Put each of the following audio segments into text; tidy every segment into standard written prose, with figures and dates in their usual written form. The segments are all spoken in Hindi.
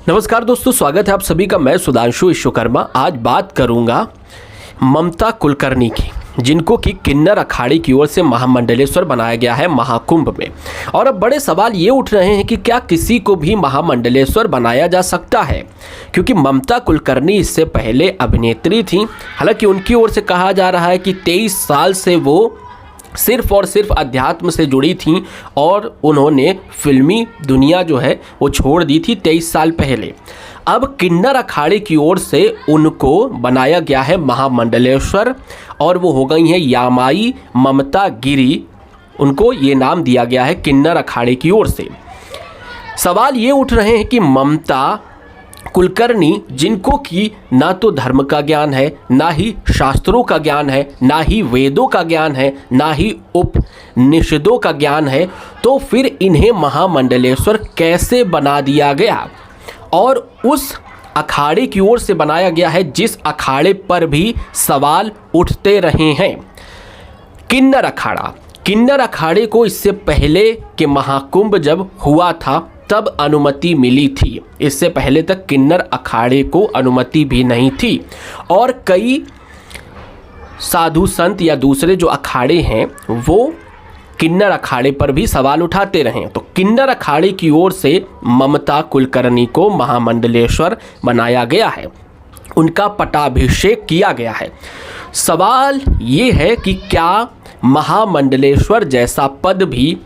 नमस्कार दोस्तों, स्वागत है आप सभी का। मैं सुधांशु विश्वकर्मा। आज बात करूंगा ममता कुलकर्णी की, जिनको कि किन्नर अखाड़े की ओर से महामंडलेश्वर बनाया गया है महाकुंभ में। और अब बड़े सवाल ये उठ रहे हैं कि क्या किसी को भी महामंडलेश्वर बनाया जा सकता है, क्योंकि ममता कुलकर्णी इससे पहले अभिनेत्री थी। हालांकि उनकी ओर से कहा जा रहा है कि 23 साल से वो सिर्फ और सिर्फ अध्यात्म से जुड़ी थी और उन्होंने फिल्मी दुनिया जो है वो छोड़ दी थी 23 साल पहले। अब किन्नर अखाड़े की ओर से उनको बनाया गया है महामंडलेश्वर और वो हो गई हैं यामाई ममता गिरी। उनको ये नाम दिया गया है किन्नर अखाड़े की ओर से। सवाल ये उठ रहे हैं कि ममता कुलकर्णी, जिनको कि ना तो धर्म का ज्ञान है, ना ही शास्त्रों का ज्ञान है, ना ही वेदों का ज्ञान है, ना ही उपनिषदों का ज्ञान है, तो फिर इन्हें महामंडलेश्वर कैसे बना दिया गया। और उस अखाड़े की ओर से बनाया गया है जिस अखाड़े पर भी सवाल उठते रहे हैं, किन्नर अखाड़ा। किन्नर अखाड़े को इससे पहले कि महाकुंभ जब हुआ था तब अनुमति मिली थी। इससे पहले तक किन्नर अखाड़े को अनुमति भी नहीं थी और कई साधु संत या दूसरे जो अखाड़े हैं वो किन्नर अखाड़े पर भी सवाल उठाते रहे। तो किन्नर अखाड़े की ओर से ममता कुलकर्णी को महामंडलेश्वर बनाया गया है, उनका पट्टाभिषेक किया गया है। सवाल ये है कि क्या महामंडलेश्वर जैसा पद भी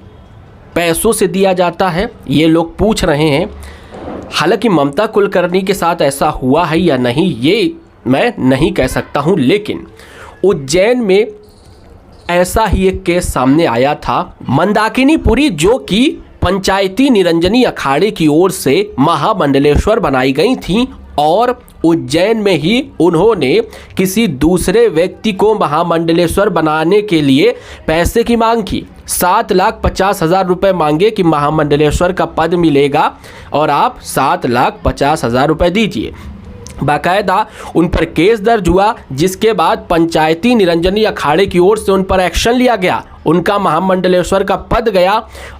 पैसों से दिया जाता है, ये लोग पूछ रहे हैं। हालांकि ममता कुलकर्णी के साथ ऐसा हुआ है या नहीं ये मैं नहीं कह सकता हूँ, लेकिन उज्जैन में ऐसा ही एक केस सामने आया था। मंदाकिनीपुरी, जो कि पंचायती निरंजनी अखाड़े की ओर से महामंडलेश्वर बनाई गई थी और उज्जैन में ही उन्होंने किसी दूसरे व्यक्ति को महामंडलेश्वर बनाने के लिए पैसे की मांग की। 7,50,000 रुपये मांगे कि महामंडलेश्वर का पद मिलेगा और आप 7,50,000 रुपये दीजिए। बाकायदा उन पर केस दर्ज हुआ, जिसके बाद पंचायती निरंजनी अखाड़े की ओर से उन पर एक्शन लिया गया। उनका महामंडलेश्वर का पद गया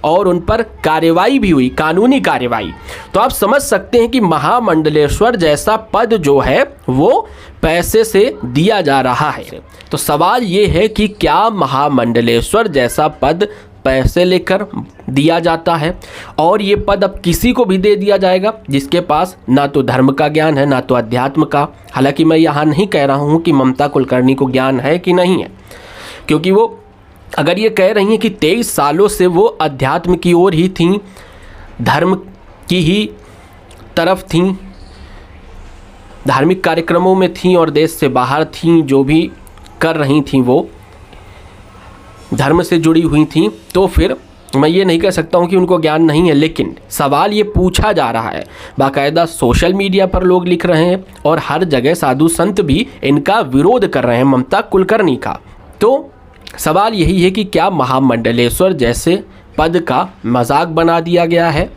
और उन पर कार्रवाई भी हुई, कानूनी कार्रवाई। तो आप समझ सकते हैं कि महामंडलेश्वर जैसा पद जो है वो पैसे से दिया जा रहा है। तो सवाल ये है कि क्या महामंडलेश्वर जैसा पद पैसे लेकर दिया जाता है और ये पद अब किसी को भी दे दिया जाएगा जिसके पास ना तो धर्म का ज्ञान है ना तो अध्यात्म का। हालांकि मैं यहाँ नहीं कह रहा हूँ कि ममता कुलकर्णी को ज्ञान है कि नहीं है, क्योंकि वो अगर ये कह रही हैं कि 23 सालों से वो अध्यात्म की ओर ही थीं, धर्म की ही तरफ थीं, धार्मिक कार्यक्रमों में थीं और देश से बाहर थीं, जो भी कर रही थीं वो धर्म से जुड़ी हुई थीं, तो फिर मैं ये नहीं कह सकता हूँ कि उनको ज्ञान नहीं है। लेकिन सवाल ये पूछा जा रहा है, बाकायदा सोशल मीडिया पर लोग लिख रहे हैं और हर जगह साधु संत भी इनका विरोध कर रहे हैं, ममता कुलकर्णी का। तो सवाल यही है कि क्या महामंडलेश्वर जैसे पद का मजाक बना दिया गया है।